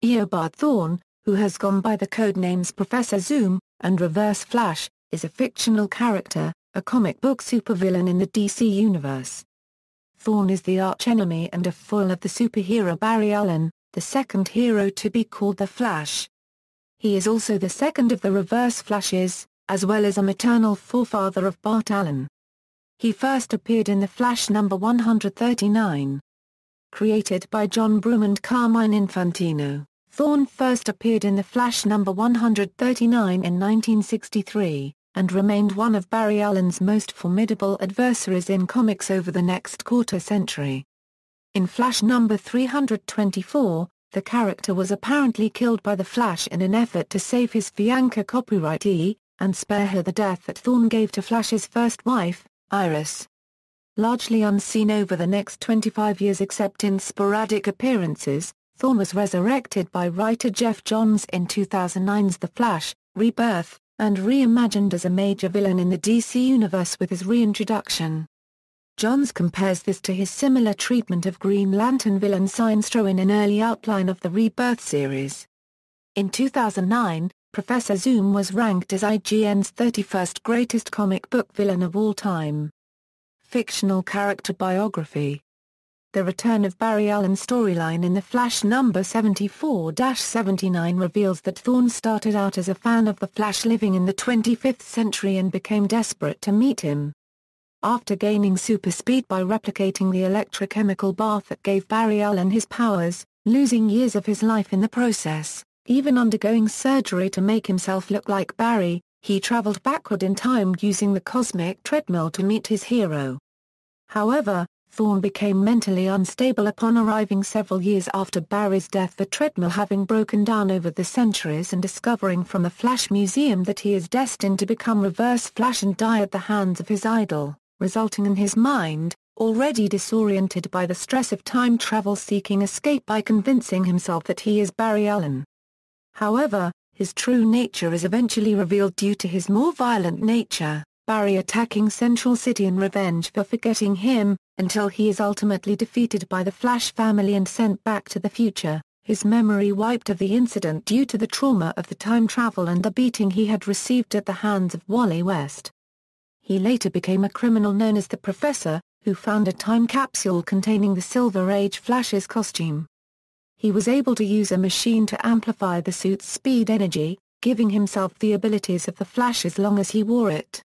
Eobard Thawne, who has gone by the codenames Professor Zoom and Reverse Flash, is a fictional character, a comic book supervillain in the DC universe. Thawne is the archenemy and a foil of the superhero Barry Allen, the second hero to be called the Flash. He is also the second of the Reverse Flashes, as well as a maternal forefather of Bart Allen. He first appeared in the Flash number 139. Created by John Broome and Carmine Infantino, Thawne first appeared in the Flash number 139 in 1963, and remained one of Barry Allen's most formidable adversaries in comics over the next quarter-century. In Flash number 324, the character was apparently killed by the Flash in an effort to save his fiancée copyrightee, and spare her the death that Thawne gave to Flash's first wife, Iris. Largely unseen over the next 25 years except in sporadic appearances, Thawne was resurrected by writer Geoff Johns in 2009's The Flash, Rebirth, and reimagined as a major villain in the DC universe with his reintroduction. Johns compares this to his similar treatment of Green Lantern villain Sinestro in an early outline of the Rebirth series. In 2009, Professor Zoom was ranked as IGN's 31st greatest comic book villain of all time. Fictional character biography. The return of Barry Allen's storyline in The Flash number 74-79 reveals that Thawne started out as a fan of the Flash living in the 25th century and became desperate to meet him. After gaining super speed by replicating the electrochemical bath that gave Barry Allen his powers, losing years of his life in the process, even undergoing surgery to make himself look like Barry, he traveled backward in time using the cosmic treadmill to meet his hero. However, Thawne became mentally unstable upon arriving several years after Barry's death, the treadmill having broken down over the centuries, and discovering from the Flash Museum that he is destined to become Reverse Flash and die at the hands of his idol, resulting in his mind, already disoriented by the stress of time travel, seeking escape by convincing himself that he is Barry Allen. However, his true nature is eventually revealed due to his more violent nature, Barry attacking Central City in revenge for forgetting him, until he is ultimately defeated by the Flash family and sent back to the future, his memory wiped of the incident due to the trauma of the time travel and the beating he had received at the hands of Wally West. He later became a criminal known as the Professor, who found a time capsule containing the Silver Age Flash's costume. He was able to use a machine to amplify the suit's speed energy, giving himself the abilities of the Flash as long as he wore it.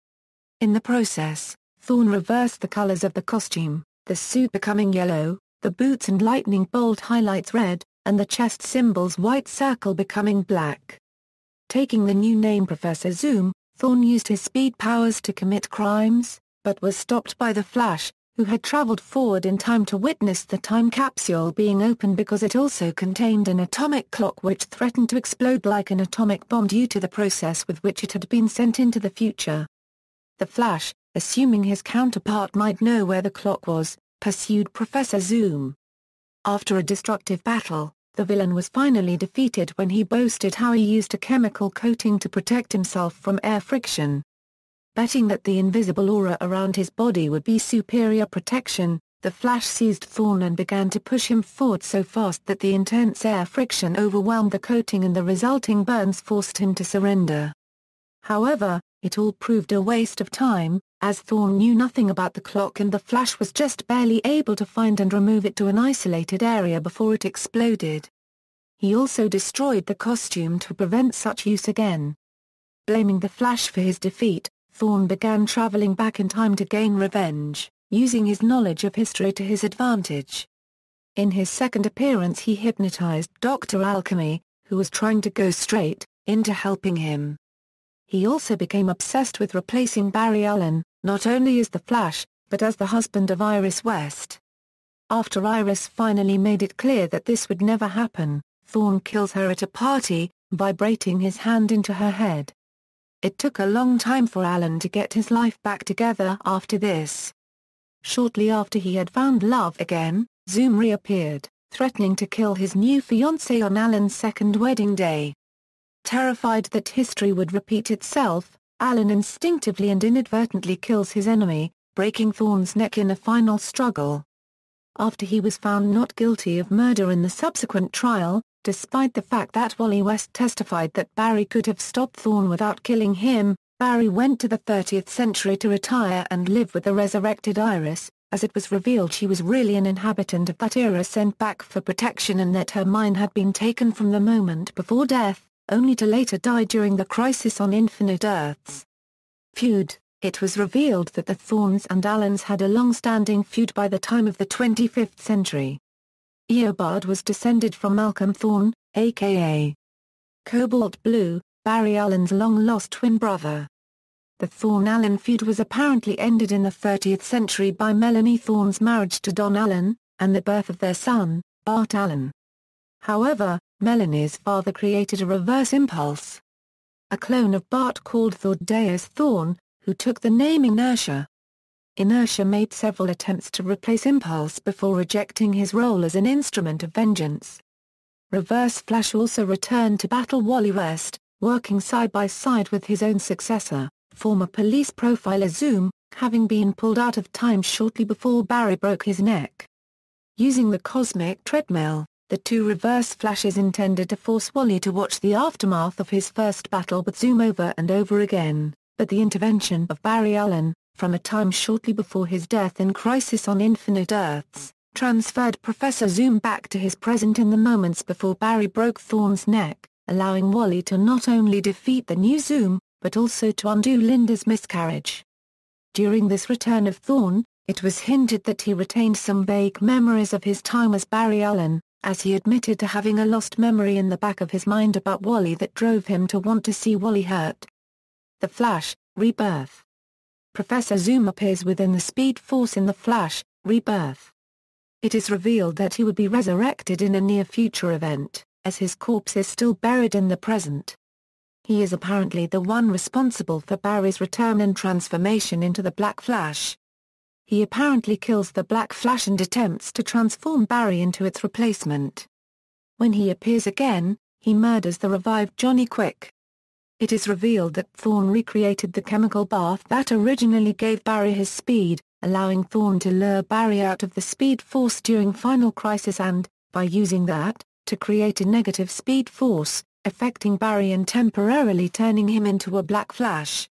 In the process, Thawne reversed the colors of the costume, the suit becoming yellow, the boots and lightning bolt highlights red, and the chest symbol's white circle becoming black. Taking the new name Professor Zoom, Thawne used his speed powers to commit crimes, but was stopped by the Flash, who had traveled forward in time to witness the time capsule being opened because it also contained an atomic clock which threatened to explode like an atomic bomb due to the process with which it had been sent into the future. The Flash, assuming his counterpart might know where the clock was, pursued Professor Zoom. After a destructive battle, the villain was finally defeated when he boasted how he used a chemical coating to protect himself from air friction. Betting that the invisible aura around his body would be superior protection, the Flash seized Thawne and began to push him forward so fast that the intense air friction overwhelmed the coating and the resulting burns forced him to surrender. However, it all proved a waste of time, as Thawne knew nothing about the clock and the Flash was just barely able to find and remove it to an isolated area before it exploded. He also destroyed the costume to prevent such use again. Blaming the Flash for his defeat, Thawne began traveling back in time to gain revenge, using his knowledge of history to his advantage. In his second appearance he hypnotized Dr. Alchemy, who was trying to go straight, into helping him. He also became obsessed with replacing Barry Allen, not only as the Flash, but as the husband of Iris West. After Iris finally made it clear that this would never happen, Thawne kills her at a party, vibrating his hand into her head. It took a long time for Allen to get his life back together after this. Shortly after he had found love again, Zoom reappeared, threatening to kill his new fiancée on Allen's second wedding day. Terrified that history would repeat itself, Allen instinctively and inadvertently kills his enemy, breaking Thawne's neck in a final struggle. After he was found not guilty of murder in the subsequent trial, Despite the fact that Wally West testified that Barry could have stopped Thawne without killing him, Barry went to the 30th century to retire and live with the resurrected Iris, as it was revealed she was really an inhabitant of that era sent back for protection and that her mind had been taken from the moment before death, only to later die during the Crisis on Infinite Earths. Feud. It was revealed that the Thawnes and Allens had a long-standing feud by the time of the 25th century. Eobard was descended from Malcolm Thawne, a.k.a. Cobalt Blue, Barry Allen's long-lost twin brother. The Thorn-Allen feud was apparently ended in the 30th century by Melanie Thawne's marriage to Don Allen, and the birth of their son, Bart Allen. However, Melanie's father created a reverse impulse. A clone of Bart called Thaddeus Thawne, who took the name Inertia. Inertia made several attempts to replace Impulse before rejecting his role as an instrument of vengeance. Reverse Flash also returned to battle Wally West, working side by side with his own successor, former police profiler Zoom, having been pulled out of time shortly before Barry broke his neck. Using the cosmic treadmill, the two Reverse Flashes intended to force Wally to watch the aftermath of his first battle with Zoom over and over again, but the intervention of Barry Allen, from a time shortly before his death in Crisis on Infinite Earths, transferred Professor Zoom back to his present in the moments before Barry broke Thawne's neck, allowing Wally to not only defeat the new Zoom, but also to undo Linda's miscarriage. During this return of Thawne, it was hinted that he retained some vague memories of his time as Barry Allen, as he admitted to having a lost memory in the back of his mind about Wally that drove him to want to see Wally hurt. The Flash, Rebirth. Professor Zoom appears within the Speed Force in The Flash, Rebirth. It is revealed that he would be resurrected in a near-future event, as his corpse is still buried in the present. He is apparently the one responsible for Barry's return and transformation into the Black Flash. He apparently kills the Black Flash and attempts to transform Barry into its replacement. When he appears again, he murders the revived Johnny Quick. It is revealed that Thawne recreated the chemical bath that originally gave Barry his speed, allowing Thawne to lure Barry out of the Speed Force during Final Crisis and, by using that, to create a negative Speed Force, affecting Barry and temporarily turning him into a Black Flash.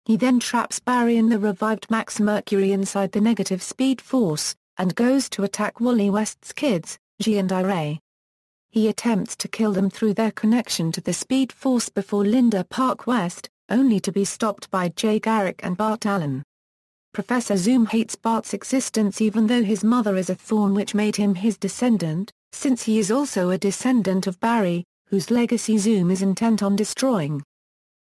He then traps Barry and the revived Max Mercury inside the negative Speed Force, and goes to attack Wally West's kids, G and Ray. He attempts to kill them through their connection to the Speed Force before Linda Park West, only to be stopped by Jay Garrick and Bart Allen. Professor Zoom hates Bart's existence even though his mother is a Thawne, which made him his descendant, since he is also a descendant of Barry, whose legacy Zoom is intent on destroying.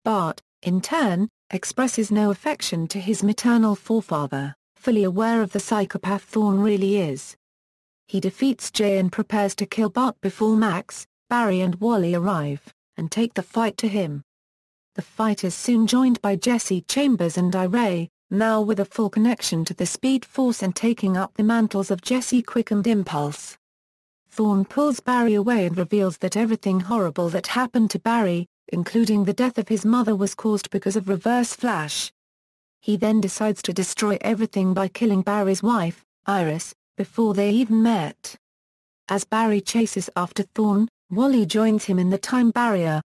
Bart, in turn, expresses no affection to his maternal forefather, fully aware of the psychopath Thawne really is. He defeats Jay and prepares to kill Bart before Max, Barry and Wally arrive, and take the fight to him. The fight is soon joined by Jesse Chambers and Ray, now with a full connection to the Speed Force and taking up the mantles of Jesse Quick and Impulse. Thawne pulls Barry away and reveals that everything horrible that happened to Barry, including the death of his mother, was caused because of Reverse Flash. He then decides to destroy everything by killing Barry's wife, Iris, before they even met. As Barry chases after Thawne, Wally joins him in the time barrier.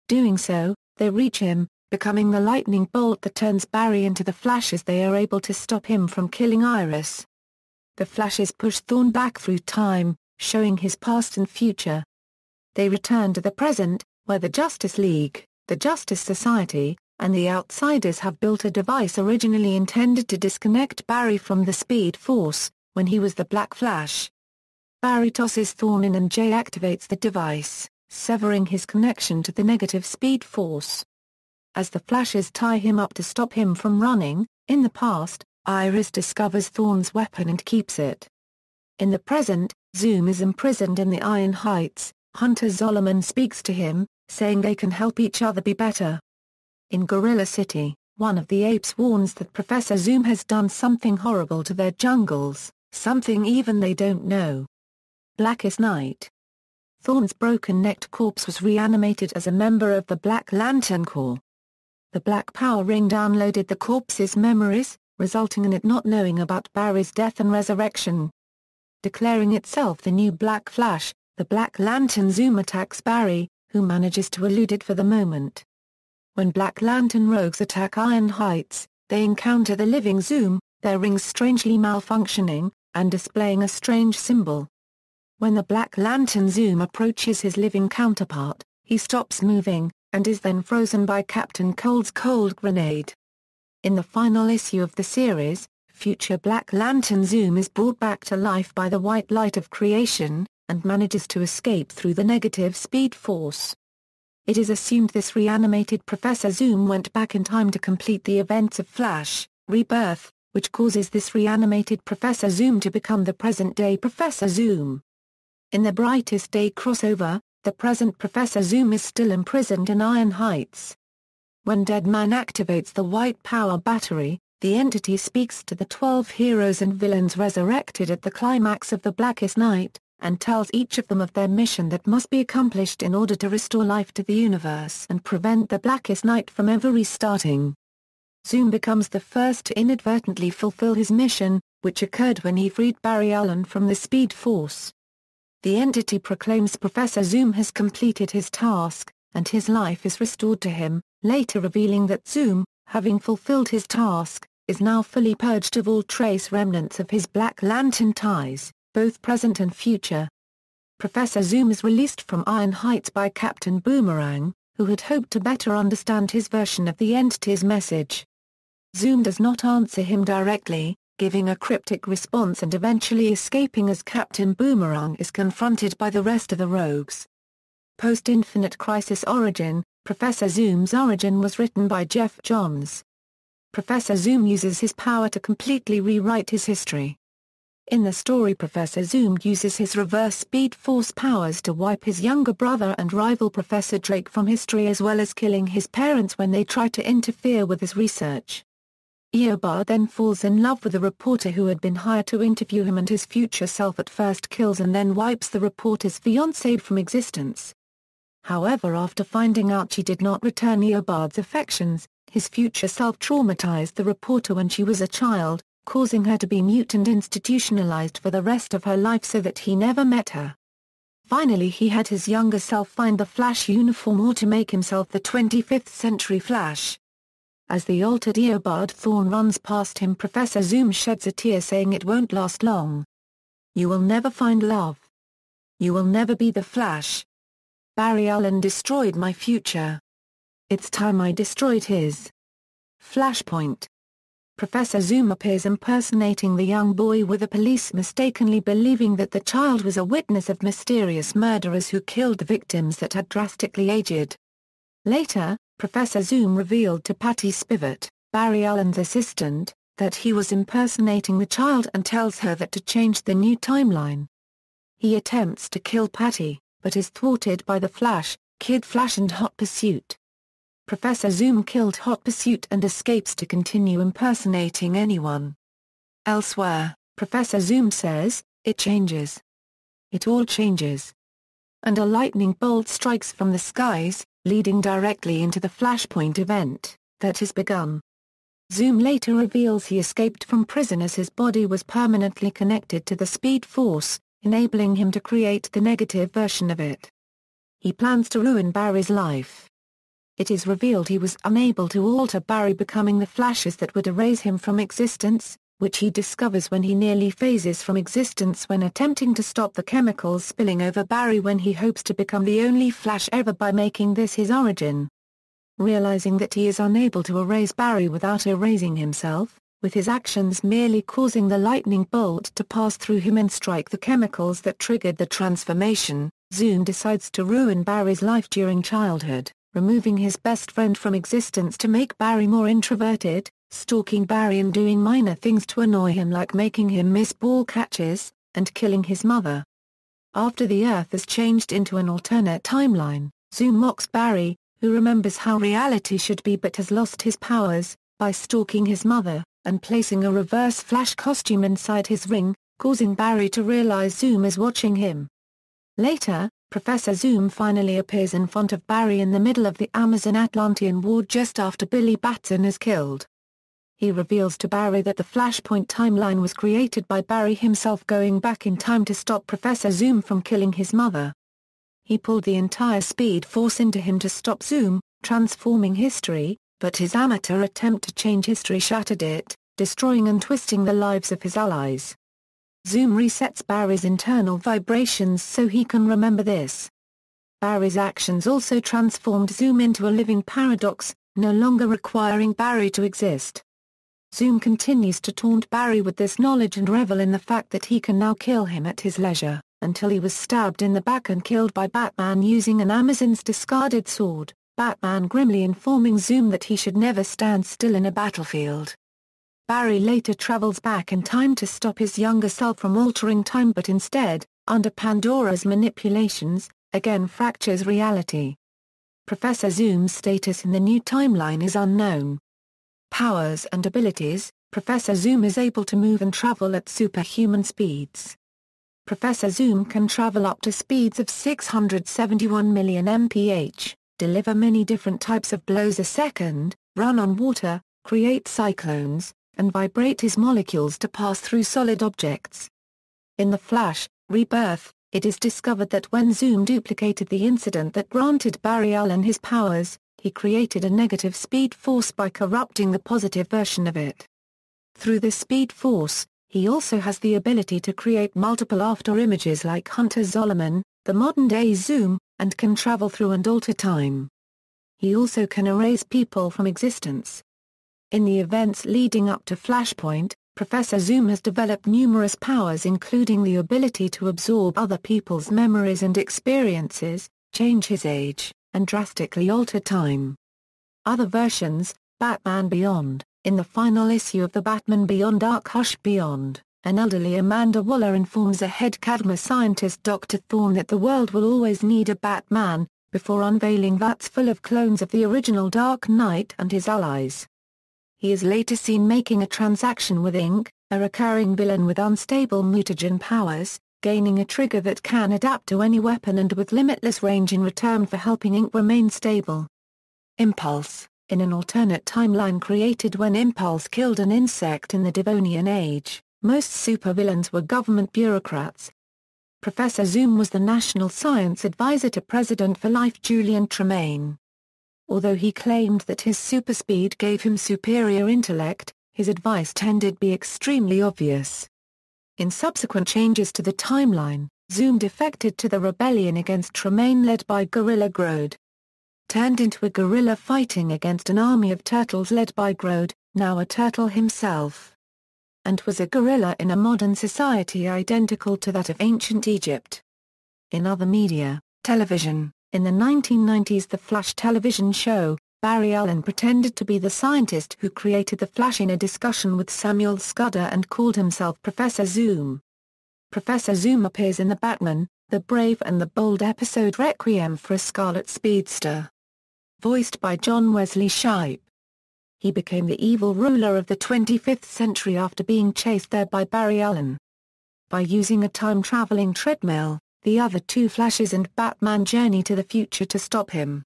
Doing so, they reach him, becoming the lightning bolt that turns Barry into the Flash as they are able to stop him from killing Iris. The Flashes push Thawne back through time, showing his past and future. They return to the present, where the Justice League, the Justice Society, and the Outsiders have built a device originally intended to disconnect Barry from the Speed Force, when he was the Black Flash. Barry tosses Thawne in and Jay activates the device, severing his connection to the negative Speed Force. As the Flashes tie him up to stop him from running, in the past, Iris discovers Thawne's weapon and keeps it. In the present, Zoom is imprisoned in the Iron Heights. Hunter Zolomon speaks to him, saying they can help each other be better. In Gorilla City, one of the apes warns that Professor Zoom has done something horrible to their jungles, something even they don't know. Blackest Night. Thawne's broken-necked corpse was reanimated as a member of the Black Lantern Corps. The Black Power Ring downloaded the corpse's memories, resulting in it not knowing about Barry's death and resurrection. Declaring itself the new Black Flash, the Black Lantern Zoom attacks Barry, who manages to elude it for the moment. When Black Lantern rogues attack Iron Heights, they encounter the living Zoom, their rings strangely malfunctioning, and displaying a strange symbol. When the Black Lantern Zoom approaches his living counterpart, he stops moving, and is then frozen by Captain Cold's cold grenade. In the final issue of the series, future Black Lantern Zoom is brought back to life by the white light of creation, and manages to escape through the negative speed force. It is assumed this reanimated Professor Zoom went back in time to complete the events of Flash, Rebirth, which causes this reanimated Professor Zoom to become the present-day Professor Zoom. In the Brightest Day crossover, the present Professor Zoom is still imprisoned in Iron Heights. When Deadman activates the White Power Battery, the entity speaks to the 12 heroes and villains resurrected at the climax of the Blackest Night, and tells each of them of their mission that must be accomplished in order to restore life to the universe and prevent the Blackest Night from ever restarting. Zoom becomes the first to inadvertently fulfill his mission, which occurred when he freed Barry Allen from the Speed Force. The entity proclaims Professor Zoom has completed his task, and his life is restored to him, later revealing that Zoom, having fulfilled his task, is now fully purged of all trace remnants of his Black Lantern ties, both present and future. Professor Zoom is released from Iron Heights by Captain Boomerang, who had hoped to better understand his version of the entity's message. Zoom does not answer him directly, giving a cryptic response and eventually escaping as Captain Boomerang is confronted by the rest of the rogues. Post-Infinite Crisis Origin, Professor Zoom's origin was written by Geoff Johns. Professor Zoom uses his power to completely rewrite his history. In the story, Professor Zoom uses his reverse speed force powers to wipe his younger brother and rival Professor Drake from history, as well as killing his parents when they try to interfere with his research. Eobard then falls in love with a reporter who had been hired to interview him, and his future self at first kills and then wipes the reporter's fiancée from existence. However, after finding out she did not return Eobard's affections, his future self traumatized the reporter when she was a child, causing her to be mute and institutionalized for the rest of her life so that he never met her. Finally, he had his younger self find the Flash uniform or to make himself the 25th century Flash. As the altered Eobard Thawne runs past him, Professor Zoom sheds a tear, saying it won't last long. You will never find love. You will never be the Flash. Barry Allen destroyed my future. It's time I destroyed his. Flashpoint. Professor Zoom appears impersonating the young boy, with the police mistakenly believing that the child was a witness of mysterious murderers who killed the victims that had drastically aged. Later, Professor Zoom revealed to Patty Spivot, Barry Allen's assistant, that he was impersonating the child and tells her that to change the new timeline. He attempts to kill Patty, but is thwarted by the Flash, Kid Flash and Hot Pursuit. Professor Zoom killed Hot Pursuit and escapes to continue impersonating anyone. Elsewhere, Professor Zoom says, "It changes. It all changes." And a lightning bolt strikes from the skies, leading directly into the Flashpoint event that has begun. Zoom later reveals he escaped from prison as his body was permanently connected to the Speed Force, enabling him to create the negative version of it. He plans to ruin Barry's life. It is revealed he was unable to alter Barry becoming the flashes that would erase him from existence, which he discovers when he nearly phases from existence when attempting to stop the chemicals spilling over Barry, when he hopes to become the only Flash ever by making this his origin. Realizing that he is unable to erase Barry without erasing himself, with his actions merely causing the lightning bolt to pass through him and strike the chemicals that triggered the transformation, Zoom decides to ruin Barry's life during childhood, removing his best friend from existence to make Barry more introverted, stalking Barry and doing minor things to annoy him like making him miss ball catches, and killing his mother. After the Earth is changed into an alternate timeline, Zoom mocks Barry, who remembers how reality should be but has lost his powers, by stalking his mother, and placing a reverse Flash costume inside his ring, causing Barry to realize Zoom is watching him. Later, Professor Zoom finally appears in front of Barry in the middle of the Amazon Atlantean War just after Billy Batson is killed. he reveals to Barry that the Flashpoint timeline was created by Barry himself going back in time to stop Professor Zoom from killing his mother. He pulled the entire Speed Force into him to stop Zoom, transforming history, but his amateur attempt to change history shattered it, destroying and twisting the lives of his allies. Zoom resets Barry's internal vibrations so he can remember this. Barry's actions also transformed Zoom into a living paradox, no longer requiring Barry to exist. Zoom continues to taunt Barry with this knowledge and revel in the fact that he can now kill him at his leisure, until he was stabbed in the back and killed by Batman using an Amazon's discarded sword, Batman grimly informing Zoom that he should never stand still in a battlefield. Barry later travels back in time to stop his younger self from altering time but instead, under Pandora's manipulations, again fractures reality. Professor Zoom's status in the new timeline is unknown. Powers and abilities: Professor Zoom is able to move and travel at superhuman speeds. Professor Zoom can travel up to speeds of 671 million mph, deliver many different types of blows a second, run on water, create cyclones, and vibrate his molecules to pass through solid objects. In The Flash, Rebirth, it is discovered that when Zoom duplicated the incident that granted Barry Allen his powers, he created a negative Speed Force by corrupting the positive version of it. Through the Speed Force, he also has the ability to create multiple after-images like Hunter Zolomon, the modern-day Zoom, and can travel through and alter time. He also can erase people from existence. In the events leading up to Flashpoint, Professor Zoom has developed numerous powers including the ability to absorb other people's memories and experiences, change his age, and drastically alter time. Other versions: Batman Beyond. In the final issue of the Batman Beyond arc Hush Beyond, an elderly Amanda Waller informs a head Cadma scientist Dr. Thawne that the world will always need a Batman, before unveiling vats full of clones of the original Dark Knight and his allies. He is later seen making a transaction with Inc., a recurring villain with unstable mutagen powers, gaining a trigger that can adapt to any weapon and with limitless range in return for helping Inc. remain stable. Impulse. In an alternate timeline created when Impulse killed an insect in the Devonian Age, most supervillains were government bureaucrats. Professor Zoom was the National Science Advisor to President for Life Julian Tremaine. Although he claimed that his superspeed gave him superior intellect, his advice tended to be extremely obvious. In subsequent changes to the timeline, Zoom defected to the rebellion against Tremaine led by Gorilla Grodd. Turned into a gorilla fighting against an army of turtles led by Grodd, now a turtle himself. And was a gorilla in a modern society identical to that of ancient Egypt. In other media, television, in the 1990s The Flash television show, Barry Allen pretended to be the scientist who created the Flash in a discussion with Samuel Scudder and called himself Professor Zoom. Professor Zoom appears in the Batman, the Brave and the Bold episode Requiem for a Scarlet Speedster. Voiced by John Wesley Shipp. He became the evil ruler of the 25th century after being chased there by Barry Allen. By using a time-traveling treadmill, the other two Flashes and Batman journey to the future to stop him.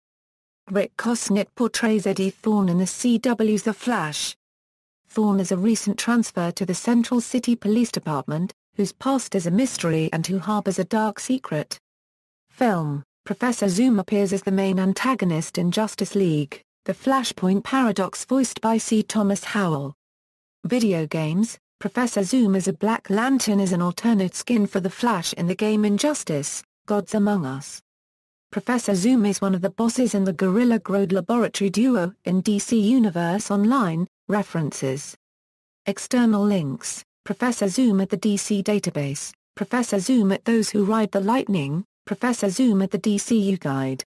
Rick Kosnick portrays Eddie Thawne in the CW's The Flash. Thawne is a recent transfer to the Central City Police Department, whose past is a mystery and who harbors a dark secret. Film. Professor Zoom appears as the main antagonist in Justice League, The Flashpoint Paradox voiced by C. Thomas Howell. Video games. Professor Zoom as a Black Lantern is an alternate skin for the Flash in the game Injustice, Gods Among Us. Professor Zoom is one of the bosses in the Gorilla Grodd laboratory duo in DC Universe Online. References. External links: Professor Zoom at the DC Database, Professor Zoom at Those Who Ride the Lightning, Professor Zoom at the DCU Guide.